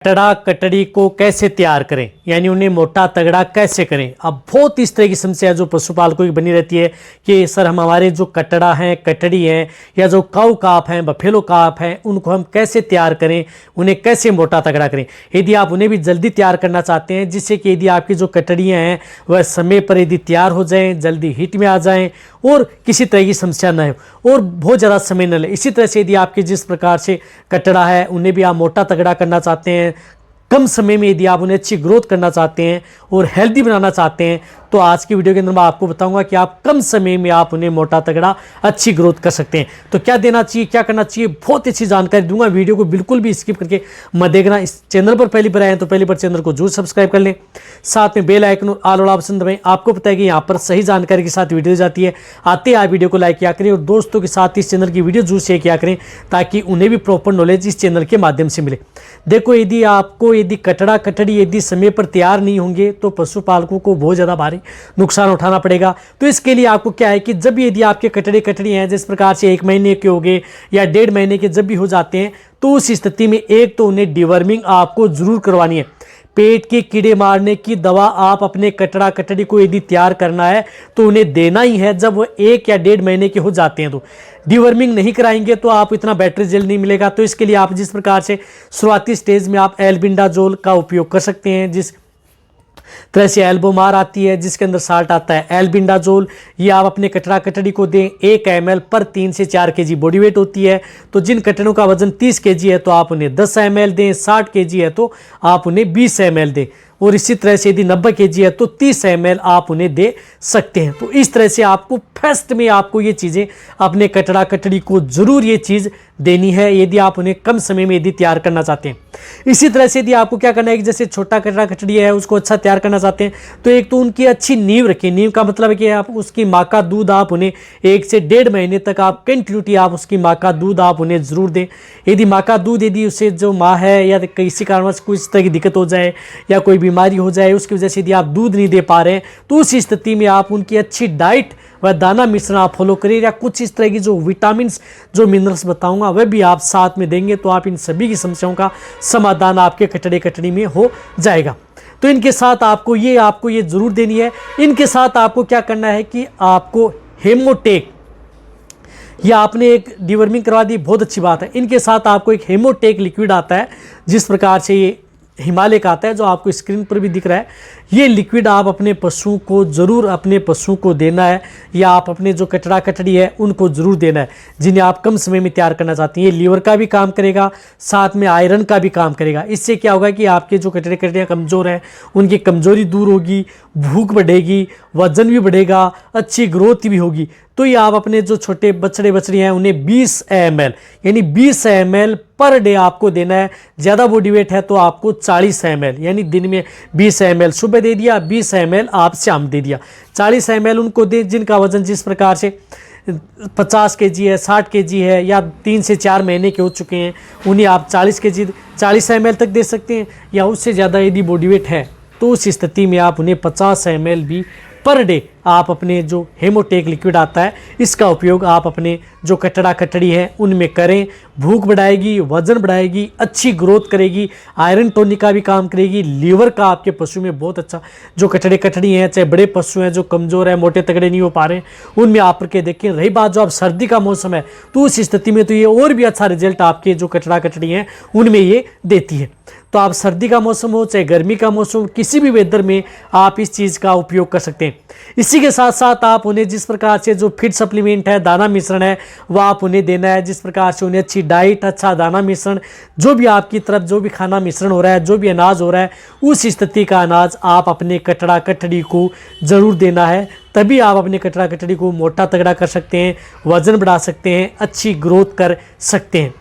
कटड़ा कटड़ी को कैसे तैयार करें, यानी उन्हें मोटा तगड़ा कैसे करें। अब बहुत इस तरह की समस्या जो पशुपालकों की बनी रहती है कि सर हमारे जो कटड़ा हैं, कटड़ी हैं, या जो काऊ काफ हैं, बफेलो काफ हैं, उनको हम कैसे तैयार करें, उन्हें कैसे मोटा तगड़ा करें। यदि आप उन्हें भी जल्दी तैयार करना चाहते हैं, जिससे कि यदि आपकी जो कटड़ियाँ हैं वह समय पर यदि तैयार हो जाएँ, जल्दी हीट में आ जाएँ और किसी तरह की समस्या न हो और बहुत ज़्यादा समय न ले। इसी तरह से यदि आपके जिस प्रकार से कटड़ा है उन्हें भी आप मोटा तगड़ा करना चाहते हैं, कम समय में यदि आप उन्हें अच्छी ग्रोथ करना चाहते हैं और हेल्दी बनाना चाहते हैं, तो आज की वीडियो के अंदर मैं आपको बताऊंगा कि आप कम समय में आप उन्हें मोटा तगड़ा अच्छी ग्रोथ कर सकते हैं। तो क्या देना चाहिए, क्या करना चाहिए, बहुत अच्छी जानकारी दूंगा। वीडियो को बिल्कुल भी स्किप करके मत देखना। इस चैनल पर पहली बार आए हैं तो पहली बार चैनल को जरूर सब्सक्राइब कर लें, साथ में बेल आइकन और ऑल वाला ऑप्शन दबाएं। आपको पता है कि यहाँ पर सही जानकारी के साथ वीडियो जाती है। आते आप वीडियो को लाइक किया करें और दोस्तों के साथ इस चैनल की वीडियो जरूर शेयर किया करें, ताकि उन्हें भी प्रॉपर नॉलेज इस चैनल के माध्यम से मिले। देखो, यदि कटड़ा कटड़ी यदि समय पर तैयार नहीं होंगे तो पशुपालकों को बहुत ज़्यादा भारी नुकसान उठाना पड़ेगा। तो इसके लिए आपको क्या है कि जब यदि आपके कटड़े कटड़ी हैं जिस प्रकार से 1 महीने के हो गए या 1.5 महीने के जब भी हो जाते हैं, तो उस स्थिति में एक तो उन्हें डिवर्मिंग आपको जरूर करवानी है। पेट के कीड़े मारने की दवा आप अपने कटड़ा कटड़ी को यदि तैयार करना है तो उन्हें देना ही है जब वो 1 या 1.5 महीने के हो जाते हैं। तो डिवर्मिंग नहीं कराएंगे तो आप इतना बेटर रिजल्ट नहीं मिलेगा। तो इसके लिए आप जिस प्रकार से शुरुआती स्टेज में आप एल्बिंडाजोल का उपयोग कर सकते हैं, जिस तरह से एल्बोमार आती है जिसके अंदर साल्ट आता है एल्बिंडाजोल, ये आप अपने कटड़ा कटड़ी को दें। 1 ml पर 3 से 4 kg बॉडी वेट होती है। तो जिन कटड़ों का वजन 30 kg है तो आप उन्हें 10 ml दें, 60 kg है तो आप उन्हें 20 ml दें, और इसी तरह से यदि 90 kg है तो 30 ml आप उन्हें दे सकते हैं। तो इस तरह से आपको फर्स्ट में आपको ये चीज़ें अपने कटड़ा कटड़ी को जरूर ये चीज़ देनी है, यदि आप उन्हें कम समय में यदि तैयार करना चाहते हैं। इसी तरह से यदि आपको क्या करना है कि जैसे छोटा कटड़ा कटड़ी है उसको अच्छा तैयार करना चाहते हैं, तो एक तो उनकी अच्छी नींव रखें। नींव का मतलब है कि आप उसकी माँ का दूध आप उन्हें 1 से 1.5 महीने तक आप कंटिन्यूटी आप उसकी माँ का दूध आप उन्हें ज़रूर दें। यदि माँ का दूध यदि उसे जो माँ है या किसी कारणवश कोई इस तरह की दिक्कत हो जाए या कोई बीमारी हो जाए, उसकी वजह से यदि आप दूध नहीं दे पा रहे हैं, तो उस स्थिति में आप उनकी अच्छी डाइट व दाना मिश्रण आप फॉलो करिए, या कुछ इस तरह की जो विटामिन्स जो मिनरल्स बताऊंगा वह भी आप साथ में देंगे, तो आप इन सभी की समस्याओं का समाधान आपके कटड़े कटड़ी में हो जाएगा। तो इनके साथ आपको ये जरूर देनी है। इनके साथ आपको क्या करना है कि आपको हेमोटेक, या आपने एक डिवर्मिंग करवा दी, बहुत अच्छी बात है। इनके साथ आपको एक हेमोटेक लिक्विड आता है जिस प्रकार से ये हिमालय का आता है, जो आपको स्क्रीन पर भी दिख रहा है। ये लिक्विड आप अपने पशुओं को ज़रूर अपने पशुओं को देना है, या आप अपने जो कटड़ा कटड़ी है उनको ज़रूर देना है, जिन्हें आप कम समय में तैयार करना चाहते हैं। ये लीवर का भी काम करेगा, साथ में आयरन का भी काम करेगा। इससे क्या होगा कि आपके जो कटड़े कटड़ियाँ कमज़ोर हैं उनकी कमज़ोरी दूर होगी, भूख बढ़ेगी, वजन भी बढ़ेगा, अच्छी ग्रोथ भी होगी। तो ये आप अपने जो छोटे बछड़े बछड़ी हैं उन्हें 20 ml यानी 20 ml पर डे आपको देना है। ज़्यादा बॉडी वेट है तो आपको 40 ml यानी दिन में 20 ml सुबह दे दिया, 20 ml आप शाम दे दिया। 40 ml उनको दें जिनका वजन जिस प्रकार से 50 kg है, 60 kg है, या 3 से 4 महीने के हो चुके हैं, उन्हें आप 40 ml तक दे सकते हैं। या उससे ज़्यादा यदि बॉडी वेट है तो उस स्थिति में आप उन्हें 50 ml भी पर डे आप अपने जो हेमोटेक लिक्विड आता है इसका उपयोग आप अपने जो कटड़ा कटड़ी है उनमें करें। भूख बढ़ाएगी, वजन बढ़ाएगी, अच्छी ग्रोथ करेगी, आयरन टॉनिक का भी काम करेगी, लीवर का आपके पशु में बहुत अच्छा। जो कटड़े कटड़ी हैं, चाहे बड़े पशु हैं जो कमज़ोर हैं, मोटे तगड़े नहीं हो पा रहे, उनमें आप करके देखें। रही बात जो आप सर्दी का मौसम है तो उस स्थिति में तो ये और भी अच्छा रिजल्ट आपके जो कटड़ा कटड़ी हैं उनमें ये देती है। तो आप सर्दी का मौसम हो चाहे गर्मी का मौसम, किसी भी वेदर में आप इस चीज़ का उपयोग कर सकते हैं। इसी के साथ साथ आप उन्हें जिस प्रकार से जो फीड सप्लीमेंट है, दाना मिश्रण है, वह आप उन्हें देना है। जिस प्रकार से उन्हें अच्छी डाइट, अच्छा दाना मिश्रण, जो भी आपकी तरफ जो भी खाना मिश्रण हो रहा है, जो भी अनाज हो रहा है, उस स्थिति का अनाज आप अपने कटड़ा कटड़ी को ज़रूर देना है। तभी आप अपने कटड़ा कटड़ी को मोटा तगड़ा कर सकते हैं, वज़न बढ़ा सकते हैं, अच्छी ग्रोथ कर सकते हैं।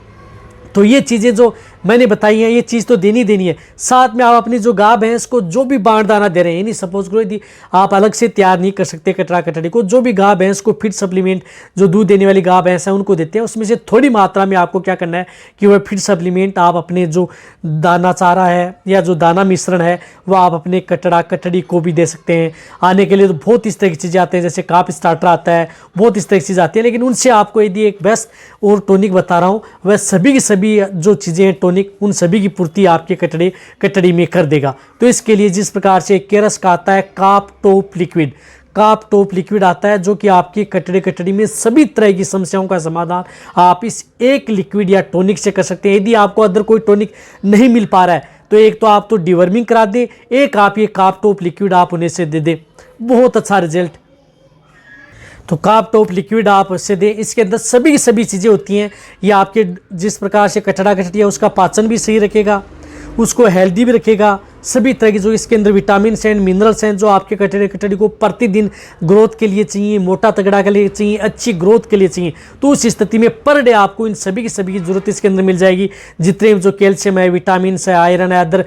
तो ये चीज़ें जो मैंने बताई हैं ये चीज़ तो देनी है। साथ में आप अपनी जो गाय भैंस को जो भी बाण दाना दे रहे हैं, यानी सपोज करो यदि आप अलग से तैयार नहीं कर सकते कटड़ा कटड़ी को, जो भी गाय भैंस को फीड सप्लीमेंट जो दूध देने वाली गाय भैंस है उनको देते हैं, उसमें से थोड़ी मात्रा में आपको क्या करना है कि वह फीड सप्लीमेंट आप अपने जो दाना चारा है या जो दाना मिश्रण है वह आप अपने कटड़ा कटड़ी को भी दे सकते हैं। आने के लिए तो बहुत इस तरह की चीज़ें आते हैं, जैसे काप स्टार्टर आता है, बहुत इस तरह की चीज़ आती है। लेकिन उनसे आपको यदि एक बेस्ट और टॉनिक बता रहा हूँ, वह सभी की सभी जो चीज़ें टॉनिक, उन सभी की पूर्ति आपके कटड़ी में कर देगा। तो इसके लिए जिस प्रकार से केरस का आता है काप टॉप लिक्विड, काप टॉप लिक्विड आता है जो कि आपकी कटड़ी में सभी तरह की समस्याओं का समाधान आप इस एक लिक्विड या टॉनिक से कर सकते हैं। यदि आपको अदर कोई टॉनिक नहीं मिल पा रहा है तो एक तो आप तो डिवर्मिंग करा दें, एक आप ये काप टॉप लिक्विड आप उन्हें से दे दें, बहुत अच्छा रिजल्ट। तो काप टॉप लिक्विड आप उससे दें, इसके अंदर सभी की सभी चीज़ें होती हैं। ये आपके जिस प्रकार से कटड़ी है उसका पाचन भी सही रखेगा, उसको हेल्दी भी रखेगा, सभी तरह की जो इसके अंदर विटामिन एंड मिनरल्स हैं जो आपके कटड़ी को प्रतिदिन ग्रोथ के लिए चाहिए, मोटा तगड़ा के लिए चाहिए, अच्छी ग्रोथ के लिए चाहिए। तो उस स्थिति में पर डे आपको इन सभी की जरूरत इसके अंदर मिल जाएगी। जितने जो कैल्शियम है, विटामिन है, आयरन है, अदर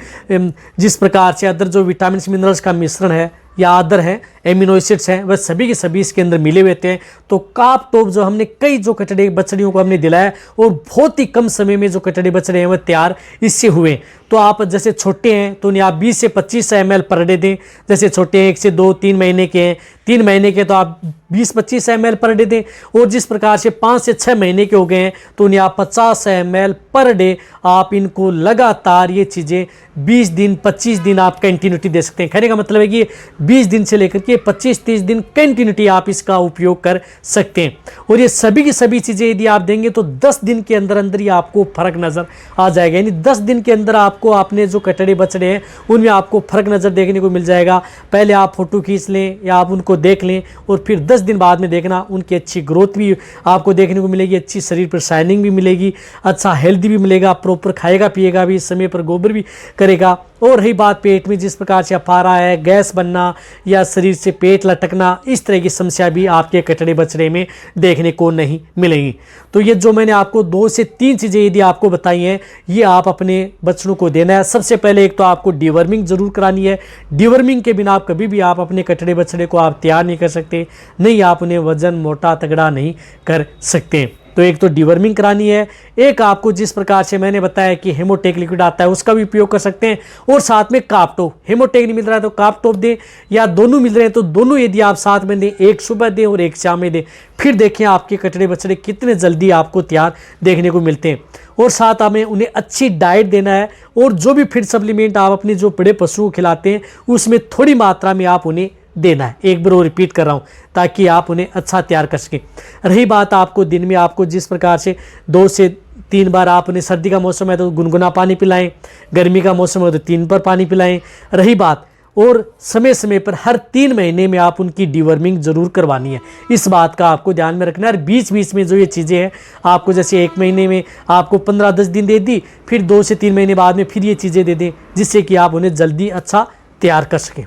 जिस प्रकार से अदर जो विटामिन मिनरल्स का मिश्रण है या अदर है, एमिनो एसिड्स हैं, वह सभी के सभी इसके अंदर मिले हुए थे। तो काप टॉप जो हमने कई जो कटड़ी बछड़ियों को हमने दिलाया और बहुत ही कम समय में जो कटड़ी बछड़े हैं वह तैयार इससे हुए। तो आप जैसे छोटे हैं तो उन्हें आप 20 से 25 ml पर डे दें। जैसे छोटे हैं 1 से 2-3 महीने के हैं, 3 महीने के तो आप 20-25 ml पर डे दें। और जिस प्रकार से 5 से 6 महीने के हो गए हैं तो उन्हें आप 50 ml पर डे आप इनको लगातार ये चीज़ें 20 दिन 25 दिन आप कंटिन्यूटी दे सकते हैं। कहने का मतलब है कि 20 दिन से लेकर के 25-30 दिन कंटिन्यूटी आप इसका उपयोग कर सकते हैं। और ये सभी की सभी चीज़ें यदि आप देंगे तो 10 दिन के अंदर अंदर ही आपको फर्क नज़र आ जाएगा। यानी 10 दिन के अंदर आपको आपने जो कटड़ी बछड़े हैं उनमें आपको फर्क नज़र देखने को मिल जाएगा। पहले आप फोटो खींच लें या आप उनको देख लें और फिर 10 दिन बाद में देखना उनकी अच्छी ग्रोथ भी आपको देखने को मिलेगी, अच्छी शरीर पर शाइनिंग भी मिलेगी, अच्छा हेल्दी भी मिलेगा, प्रॉपर खाएगा पिएगा भी, समय पर गोबर भी करेगा। और रही बात पेट में जिस प्रकार से अफारा है, गैस बनना या शरीर से पेट लटकना, इस तरह की समस्या भी आपके कटड़ी बछड़े में देखने को नहीं मिलेंगी। तो ये जो मैंने आपको 2 से 3 चीज़ें यदि आपको बताई हैं ये आप अपने बछड़ों को देना है। सबसे पहले एक तो आपको डिवर्मिंग जरूर करानी है। डिवर्मिंग के बिना आप कभी भी आप अपने कटड़ी बछड़े को आप तैयार नहीं कर सकते, नहीं आप उन्हें वजन मोटा तगड़ा नहीं कर सकते। तो एक तो डिवर्मिंग करानी है, एक आपको जिस प्रकार से मैंने बताया कि हेमोटेक लिक्विड आता है उसका भी उपयोग कर सकते हैं, और साथ में काप टॉप। हेमोटेक नहीं मिल रहा है तो काप टॉप दें, या दोनों मिल रहे हैं तो दोनों यदि आप साथ में दें, एक सुबह दें और एक शाम में दें, फिर देखें आपके कटड़े बछड़े कितने जल्दी आपको तैयार देखने को मिलते हैं। और साथ हमें उन्हें अच्छी डाइट देना है, और जो भी फीड सप्लीमेंट आप अपने जो बड़े पशु को खिलाते हैं उसमें थोड़ी मात्रा में आप उन्हें देना है। एक बार वो रिपीट कर रहा हूँ ताकि आप उन्हें अच्छा तैयार कर सकें। रही बात आपको दिन में आपको जिस प्रकार से 2 से 3 बार आप उन्हें, सर्दी का मौसम है तो गुनगुना पानी पिलाएं, गर्मी का मौसम है तो 3 बार पानी पिलाएं। रही बात, और समय समय पर हर 3 महीने में आप उनकी डिवर्मिंग जरूर करवानी है, इस बात का आपको ध्यान में रखना है। और बीच बीच में जो ये चीज़ें हैं आपको, जैसे 1 महीने में आपको 15-10 दिन दे दी, फिर 2 से 3 महीने बाद में फिर ये चीज़ें दे दें, जिससे कि आप उन्हें जल्दी अच्छा तैयार कर सकें।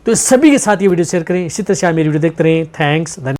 तो सभी के साथ ये वीडियो शेयर करें। इसी तरह से आप मेरी वीडियो देखते रहें। थैंक्स।